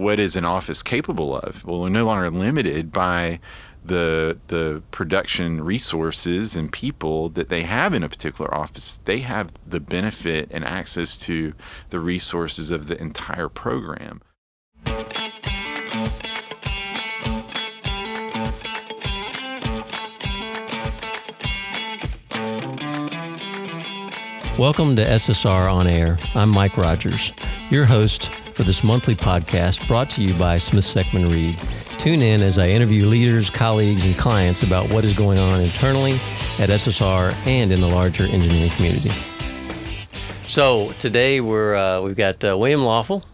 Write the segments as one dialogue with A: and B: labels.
A: what is an office capable of? Well, we're no longer limited by the production resources and people that they have in a particular office. They have the benefit and access to the resources of the entire program.
B: Welcome to SSR On Air. I'm Mike Rogers, your host for this monthly podcast brought to you by Smith Seckman Reed. Tune in as I interview leaders, colleagues, and clients about what is going on internally at SSR and in the larger engineering community. So today we've got William Loeffel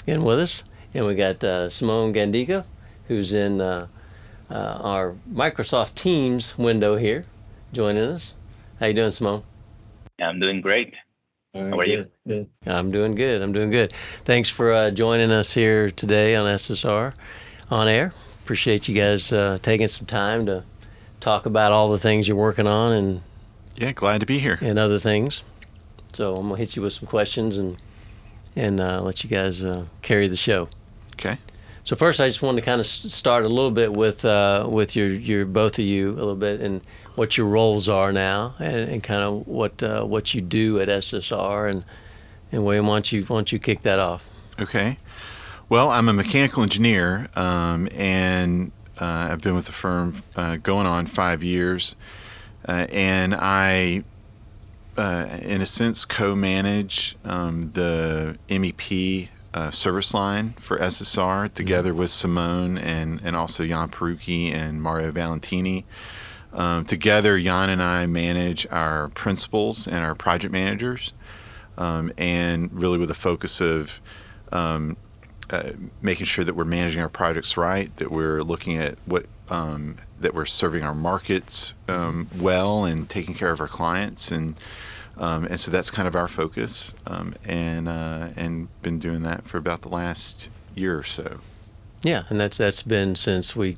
B: in with us, and we got Simon Gandica, who's in our Microsoft Teams window here, joining us. How you doing, Simon?
C: I'm doing great. How are you?
B: Good. I'm doing good. Thanks for joining us here today on SSR On Air. Appreciate you guys taking some time to talk about all the things you're working on and
A: glad to be here
B: and other things. So I'm gonna hit you with some questions and let you guys carry the show.
A: Okay.
B: So first, I just wanted to kind of start a little bit with your both of you a little bit and what your roles are now and kind of what you do at SSR and William, why don't you kick that off?
A: Okay. Well, I'm a mechanical engineer and I've been with the firm going on 5 years, and I, in a sense, co-manage the MEP service line for SSR together with Simone and also Jan Perucchi and Mario Valentini. Together, Jan and I manage our principals and our project managers, and really with a focus of making sure that we're managing our projects right, that we're looking at what that we're serving our markets well and taking care of our clients, and so that's kind of our focus, and been doing that for about the last year or so.
B: Yeah, and that's been since we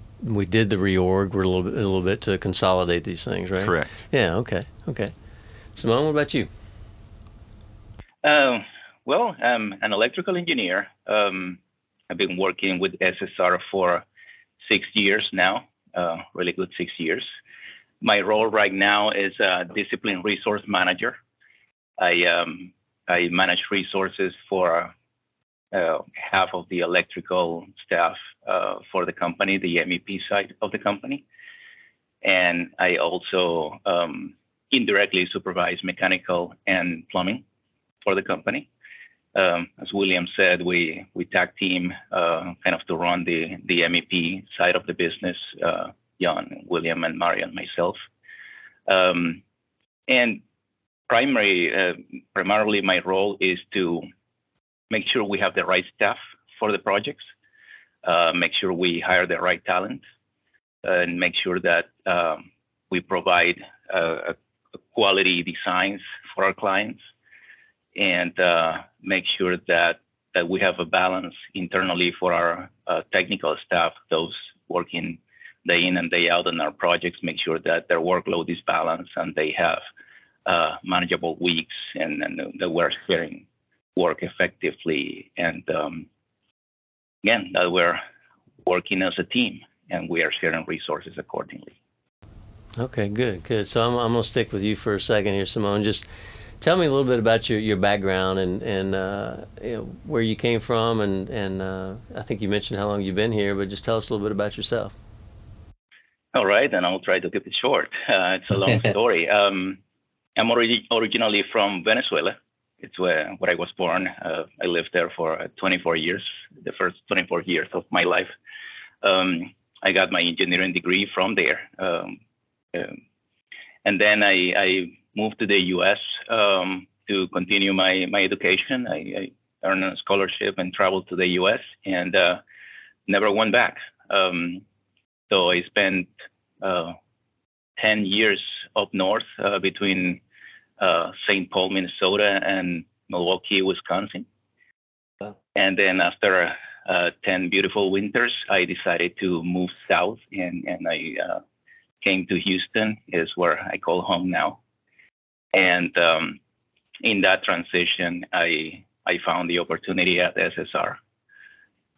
B: did the reorg. We're a little bit to consolidate these things, right?
A: Correct.
B: Yeah. Okay. Simone, what about you?
C: Well, I'm an electrical engineer. I've been working with SSR for 6 years now, really good 6 years. My role right now is a discipline resource manager. I manage resources for half of the electrical staff for the company, the MEP side of the company. And I also indirectly supervise mechanical and plumbing for the company. As William said, we tag team kind of to run the MEP side of the business, Jan, William, and Mario, and myself. And primarily my role is to make sure we have the right staff for the projects, make sure we hire the right talent, and make sure that we provide quality designs for our clients, and make sure that we have a balance internally for our technical staff, those working day in and day out on our projects, make sure that their workload is balanced and they have manageable weeks, and that we're sharing work effectively, and again, that we're working as a team and we are sharing resources accordingly. Okay,
B: good. So I'm going to stick with you for a second here, Simone. Just tell me a little bit about your background and where you came from, and I think you mentioned how long you've been here, but just tell us a little bit about yourself.
C: All right, and I'll try to keep it short. It's a long story. I'm originally from Venezuela. It's where I was born. I lived there for 24 years, the first 24 years of my life. I got my engineering degree from there. And then I moved to the U.S. To continue my education. I earned a scholarship and traveled to the U.S. and never went back. So I spent 10 years up north between St. Paul, Minnesota, and Milwaukee, Wisconsin. Wow. And then after 10 beautiful winters, I decided to move south, and I came to Houston, is where I call home now. And in that transition, I found the opportunity at SSR.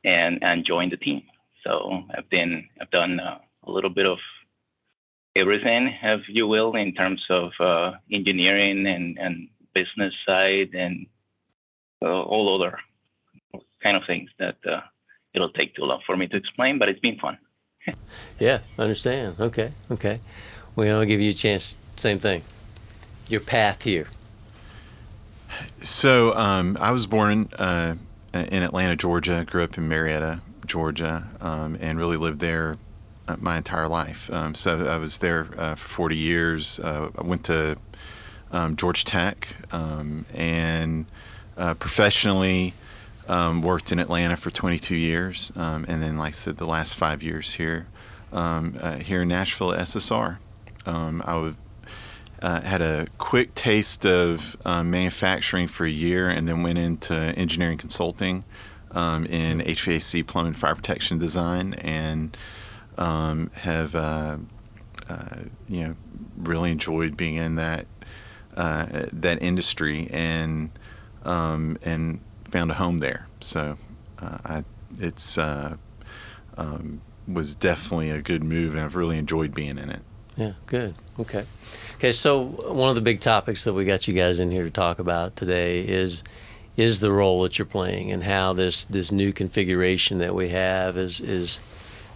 C: and join the team. So I've done a little bit of everything, if you will, in terms of engineering and business side and all other kind of things that it'll take too long for me to explain, but it's been fun.
B: Yeah, I understand. Okay. Well, I'll give you a chance. Same thing. Your path here.
A: So I was born in Atlanta, Georgia. Grew up in Marietta, Georgia, and really lived there my entire life. So I was there for 40 years. I went to Georgia Tech and professionally worked in Atlanta for 22 years, and then, like I said, the last 5 years here in Nashville at SSR. Had a quick taste of manufacturing for a year, and then went into engineering consulting in HVAC, plumbing, fire protection design, and have really enjoyed being in that industry and found a home there. So it's was definitely a good move, and I've really enjoyed being in it.
B: Yeah, good. Okay, so one of the big topics that we got you guys in here to talk about today is the role that you're playing, and how this new configuration that we have is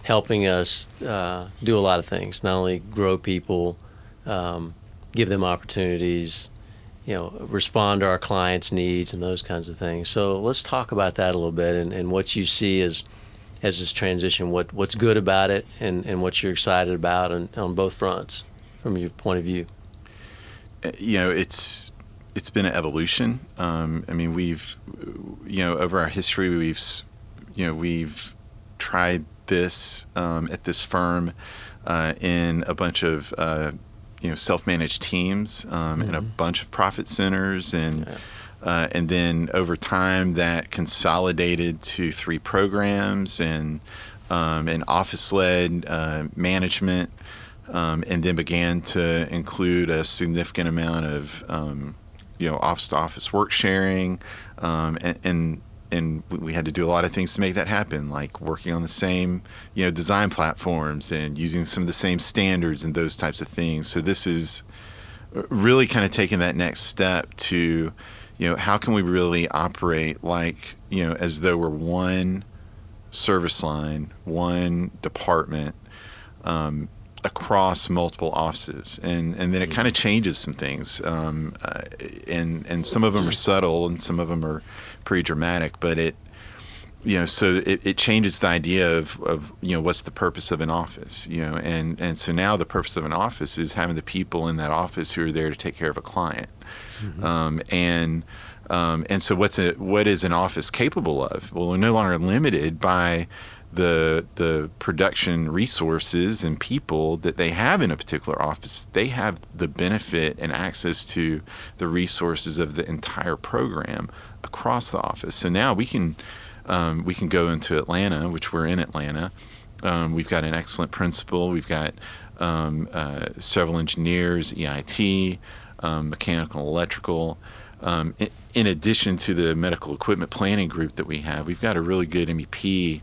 B: helping us do a lot of things. Not only grow people, give them opportunities, respond to our clients' needs and those kinds of things. So let's talk about that a little bit, and what you see as this transition, what's good about it, and what you're excited about on both fronts from your point of view.
A: It's been an evolution. We've over our history we've tried this at this firm in a bunch of self-managed teams in a bunch of profit centers, and then over time that consolidated to 3 programs and office-led management, and then began to include a significant amount of office-to-office work sharing, and we had to do a lot of things to make that happen, like working on the same design platforms and using some of the same standards and those types of things. So this is really kind of taking that next step to how can we really operate like as though we're one service line, one department, across multiple offices, and then it kind of changes some things, and some of them are subtle and some of them are pretty dramatic, but it changes the idea of what's the purpose of an office, and so now the purpose of an office is having the people in that office who are there to take care of a client, and so what is an office capable of? Well, we're no longer limited by the production resources and people that they have in a particular office. They have the benefit and access to the resources of the entire program across the office. So now we can go into Atlanta, which we're in Atlanta. We've got an excellent principal. We've got several engineers, EIT, mechanical, electrical. In addition to the medical equipment planning group that we have, we've got a really good MEP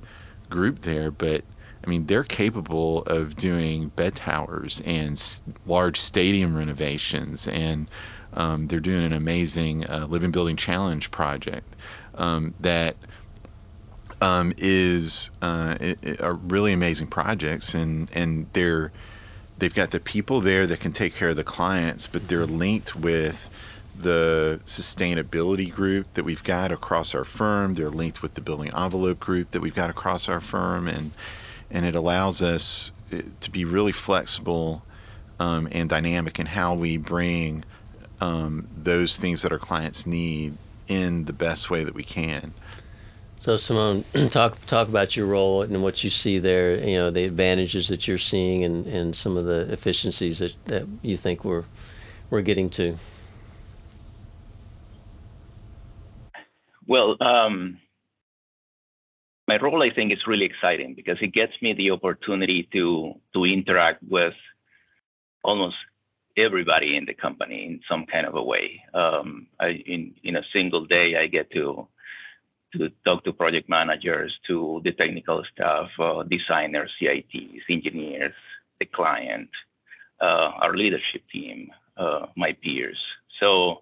A: group there, but they're capable of doing bed towers and large stadium renovations, and they're doing an amazing Living Building Challenge project that are really amazing projects, and they've got the people there that can take care of the clients, but they're linked with the sustainability group that we've got across our firm. They're linked with the building envelope group that we've got across our firm, and it allows us to be really flexible and dynamic in how we bring those things that our clients need in the best way that we can.
B: So Simone, talk about your role and what you see there, the advantages that you're seeing, and some of the efficiencies that you think we're getting to.
C: Well, my role, I think, is really exciting because it gets me the opportunity to interact with almost everybody in the company in some kind of a way. In a single day, I get to to talk to project managers, to the technical staff, designers, CITs, engineers, the client, our leadership team, my peers. So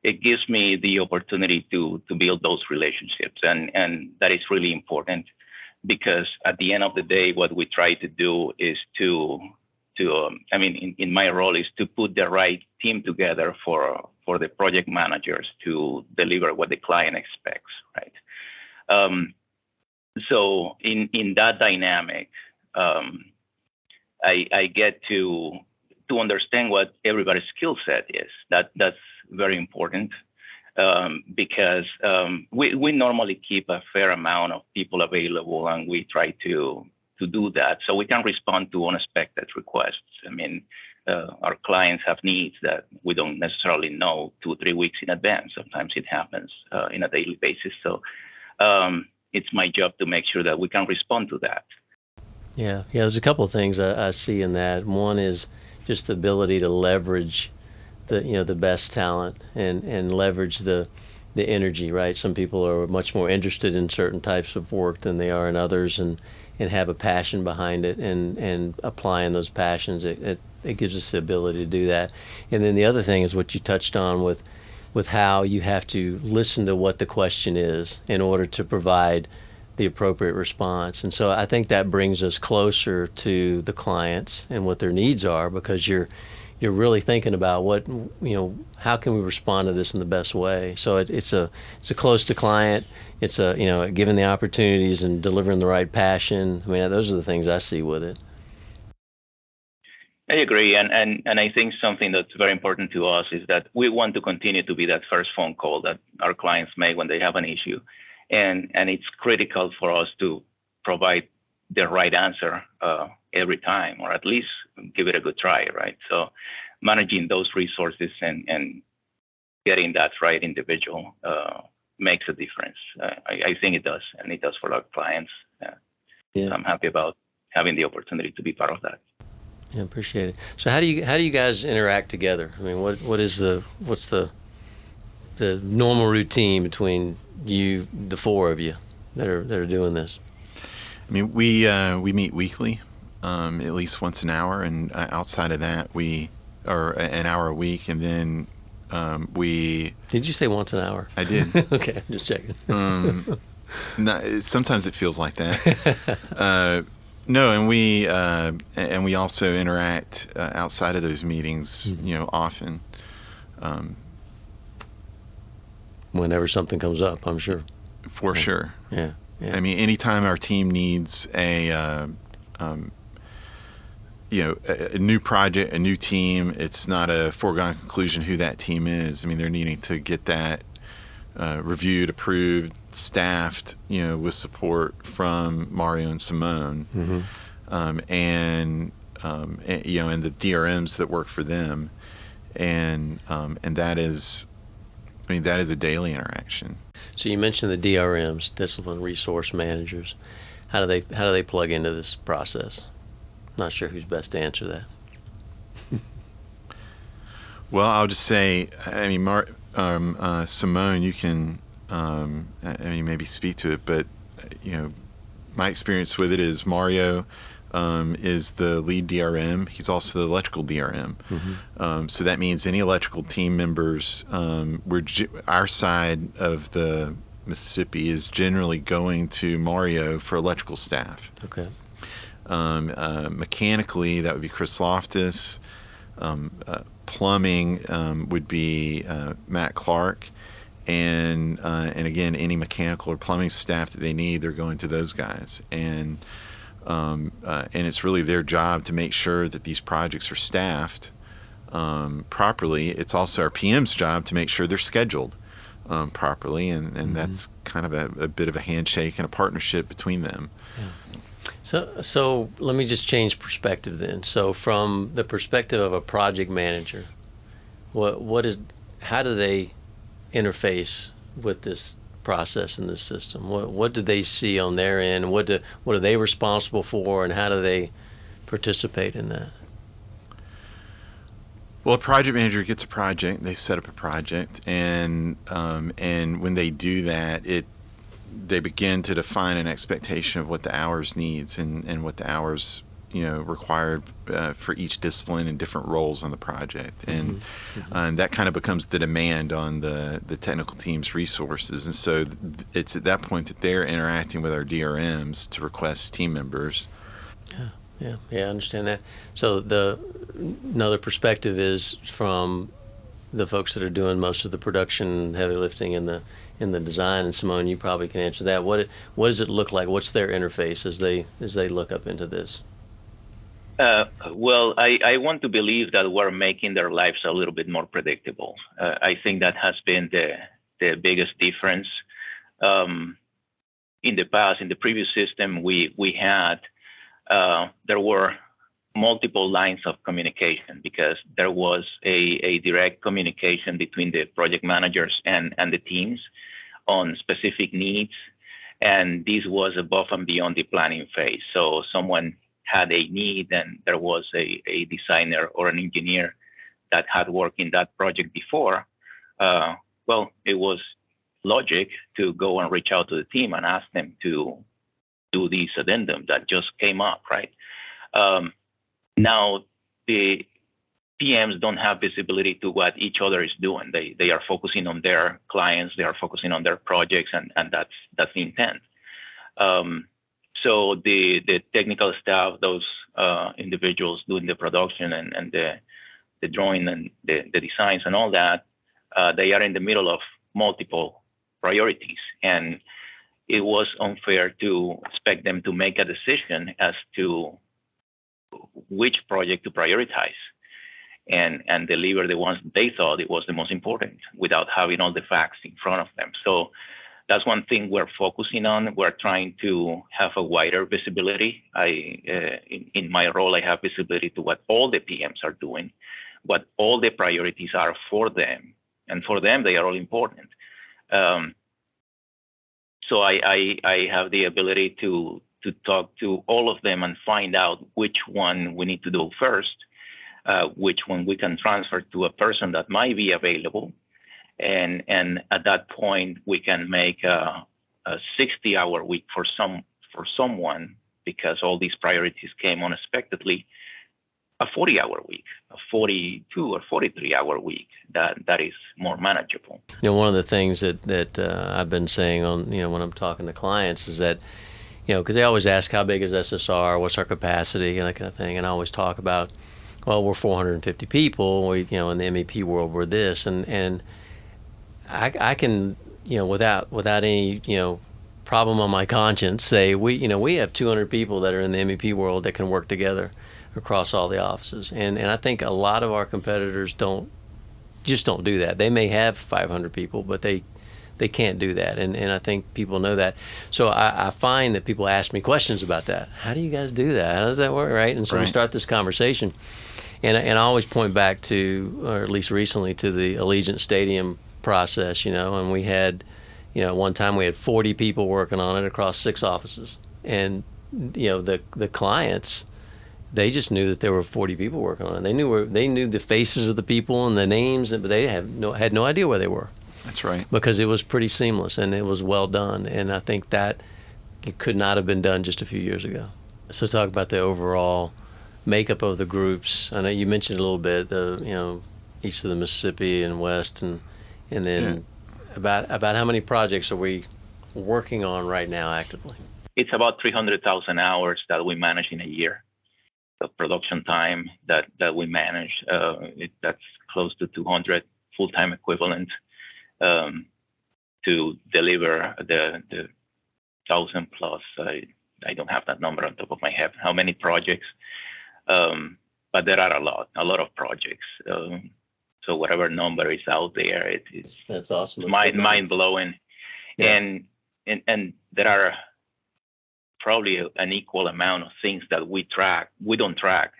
C: it gives me the opportunity to build those relationships. And that is really important because at the end of the day, what we try to do is in my role is to put the right team together for the project managers to deliver what the client expects, right? So in that dynamic, I get to understand what everybody's skill set is. That's very important because we normally keep a fair amount of people available, and we try to do that so we can respond to unexpected requests. I mean, our clients have needs that we don't necessarily know 2-3 weeks in advance. Sometimes it happens in a daily basis. So it's my job to make sure that we can respond to that.
B: Yeah. There's a couple of things I see in that. One is just the ability to leverage the best talent and leverage the energy, right? Some people are much more interested in certain types of work than they are in others, and have a passion behind it, and applying those passions, it gives us the ability to do that. And then the other thing is what you touched on with how you have to listen to what the question is in order to provide the appropriate response. And so I think that brings us closer to the clients and what their needs are, because you're really thinking about how can we respond to this in the best way. So it's a close to client. It's given the opportunities and delivering the right passion. I mean, those are the things I see with it.
C: I agree, and I think something that's very important to us is that we want to continue to be that first phone call that our clients make when they have an issue, and it's critical for us to provide the right answer every time, or at least give it a good try, right? So managing those resources and getting that right individual makes a difference. I think it does, and it does for our clients.
B: Yeah.
C: I'm happy about having the opportunity to be part of that.
B: Yeah, appreciate it. So how do you guys interact together? I mean, what's the normal routine between you, the four of you that are doing this?
A: I mean, we meet weekly, at least once an hour, and outside of that, or an hour a week, and then we.
B: Did you say once an hour?
A: I did.
B: Okay, I'm just checking.
A: No, sometimes it feels like that. No, and we also interact outside of those meetings, often.
B: Whenever something comes up, I'm sure.
A: For sure.
B: Yeah.
A: I mean, anytime our team needs a new project, a new team, it's not a foregone conclusion who that team is. I mean, they're needing to get that reviewed, approved, staffed, with support from Mario and Simone, and the DRMs that work for them, and that is a daily interaction.
B: So you mentioned the DRMs, discipline resource managers. How do they plug into this process? Not sure who's best to answer that.
A: Well, I'll just say, I mean, Simone, you can, maybe speak to it, but my experience with it is Mario is the lead DRM. He's also the electrical DRM. So that means any electrical team members, our side of the Mississippi is generally going to Mario for electrical staff.
B: Okay.
A: Mechanically, that would be Chris Loftus. Plumbing would be Matt Clark. And again, any mechanical or plumbing staff that they need, they're going to those guys. And it's really their job to make sure that these projects are staffed properly. It's also our PM's job to make sure they're scheduled properly, and that's kind of a bit of a handshake and a partnership between them.
B: Yeah. So let me just change perspective then. So from the perspective of a project manager, how do they interface with this process in this system? What do they see on their end? What are they responsible for, and how do they participate in that?
A: Well, a project manager gets a project. They set up a project, and when they do that, they begin to define an expectation of what the hours needs and what the hours required for each discipline and different roles on the project, and that kind of becomes the demand on the technical team's resources. And so it's at that point that they're interacting with our DRMs to request team members.
B: Yeah, I understand that. So another perspective is from the folks that are doing most of the production, heavy lifting, in the design. And Simone, you probably can answer that. What does it look like? What's their interface as they look up into this?
C: Well, I want to believe that we're making their lives a little bit more predictable. I think that has been the biggest difference. In the past, in the previous system, we had there were multiple lines of communication because there was a direct communication between the project managers and the teams on specific needs, and this was above and beyond the planning phase. So someone had a need, and there was a designer or an engineer that had worked in that project before. Well, it was logic to go and reach out to the team and ask them to do this addendum that just came up, right? Now, the PMs don't have visibility to what each other is doing. They are focusing on their clients, they are focusing on their projects, and that's the intent. So the technical staff, those individuals doing the production and the drawing and the designs and all that, they are in the middle of multiple priorities. And it was unfair to expect them to make a decision as to which project to prioritize and deliver the ones they thought it was the most important without having all the facts in front of them. So that's one thing we're focusing on. We're trying to have a wider visibility. In my role, I have visibility to what all the PMs are doing, what all the priorities are for them. And for them, they are all important. So I have the ability to talk to all of them and find out which one we need to do first, which one we can transfer to a person that might be available. And at that point, we can make a 60-hour week for someone because all these priorities came unexpectedly. A 40-hour week, a 42 or 43-hour week that is more manageable.
B: One of the things that I've been saying on when I'm talking to clients is that because they always ask how big is SSR, what's our capacity, and that kind of thing, and I always talk about, well, we're 450 people. We in the MEP world we're this, and I can without any problem on my conscience say we have 200 people that are in the MEP world that can work together across all the offices, and I think a lot of our competitors don't do that. They may have 500 people, but they can't do that, and I think people know that. So I find that people ask me questions about that. How do you guys do that? How does that work, right? And so we start this conversation, and I always point back to, or at least recently, to the Allegiant Stadium process, and we had, one time we had 40 people working on it across 6 offices, and the clients, they just knew that there were 40 people working on it. They knew the faces of the people and the names, but they had no idea where they were.
A: That's right.
B: Because it was pretty seamless and it was well done, and I think that it could not have been done just a few years ago. So talk about the overall makeup of the groups. I know you mentioned a little bit east of the Mississippi and west, and then about how many projects are we working on right now actively?
C: It's about 300,000 hours that we manage in a year. The production time that we manage, that's close to 200 full-time equivalent to deliver the 1,000 plus. I don't have that number on top of my head, how many projects, but there are a lot of projects. So whatever number is out there,
B: that's awesome.
C: Mind blowing, and there are probably an equal amount of things that we don't track.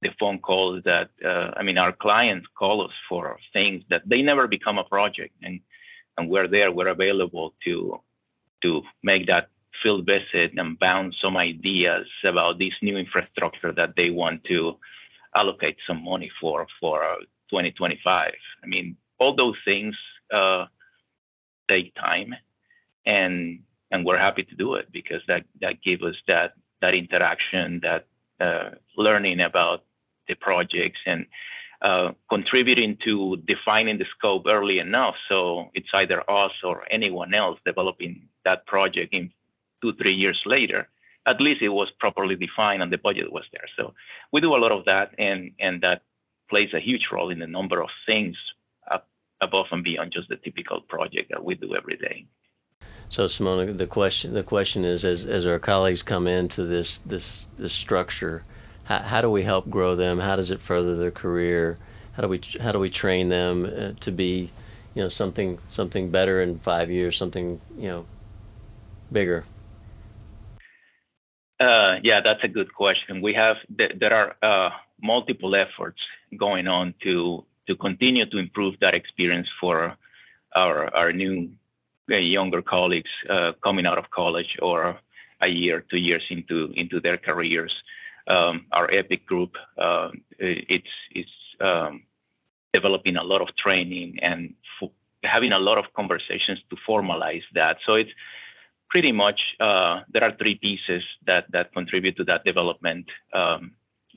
C: The phone calls that, our clients call us for things that they never become a project, and we're there, we're available to make that field visit and bounce some ideas about this new infrastructure that they want to allocate some money for 2025. All those things take time. and we're happy to do it because that gave us that interaction, that learning about the projects, and contributing to defining the scope early enough so it's either us or anyone else developing that project in 2-3 years later. At least it was properly defined and the budget was there. So we do a lot of that, and that plays a huge role in the number of things above and beyond just the typical project that we do every day.
B: So Simone, the question is, as our colleagues come into this structure, how do we help grow them? How does it further their career? How do we train them to be, something better in 5 years, something bigger?
C: Yeah, that's a good question. There are multiple efforts going on to continue to improve that experience for our new younger colleagues coming out of college or a year, 2 years into their careers. Our EPIC group, it's developing a lot of training and having a lot of conversations to formalize that. So it's pretty much, there are 3 pieces that contribute to that development.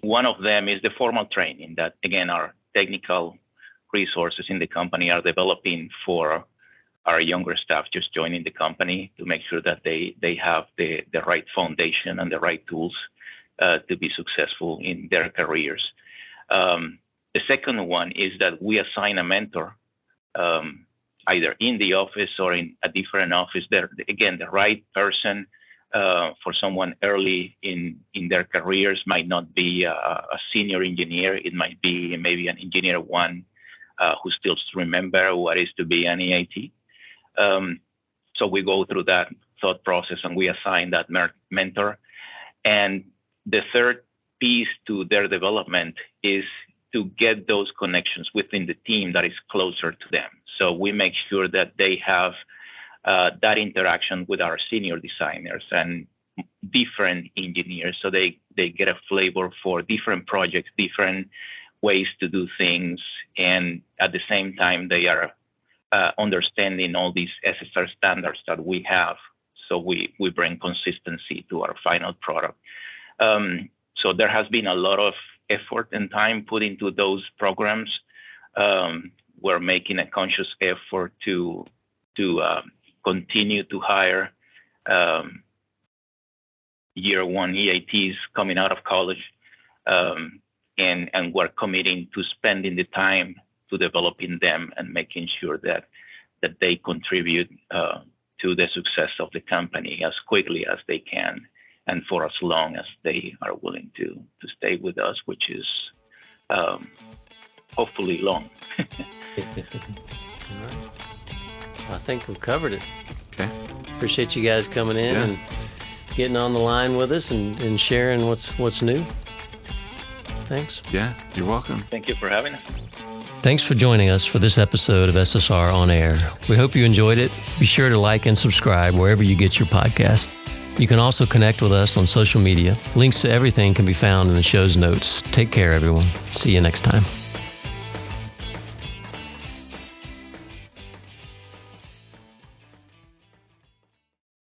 C: One of them is the formal training that, again, our technical resources in the company are developing for our younger staff just joining the company to make sure that they have the right foundation and the right tools to be successful in their careers. The second one is that we assign a mentor, either in the office or in a different office. Again, the right person for someone early in their careers might not be a senior engineer. It might be maybe an engineer one who still remember what it is to be an EIT. So we go through that thought process and we assign that mentor. And the third piece to their development is to get those connections within the team that is closer to them. So we make sure that they have that interaction with our senior designers and different engineers, so they get a flavor for different projects, different ways to do things, and at the same time they are understanding all these SSR standards that we have. So we bring consistency to our final product. So there has been a lot of effort and time put into those programs. We're making a conscious effort to continue to hire year one EITs coming out of college, and we're committing to spending the time to developing them and making sure that they contribute to the success of the company as quickly as they can and for as long as they are willing to stay with us, which is hopefully long.
B: All right. I think we've covered it.
A: Okay.
B: Appreciate you guys coming in and getting on the line with us and sharing what's new. Thanks.
A: Yeah, you're welcome.
C: Thank you for having us.
B: Thanks for joining us for this episode of SSR On Air. We hope you enjoyed it. Be sure to like and subscribe wherever you get your podcast. You can also connect with us on social media. Links to everything can be found in the show's notes. Take care, everyone. See you next time.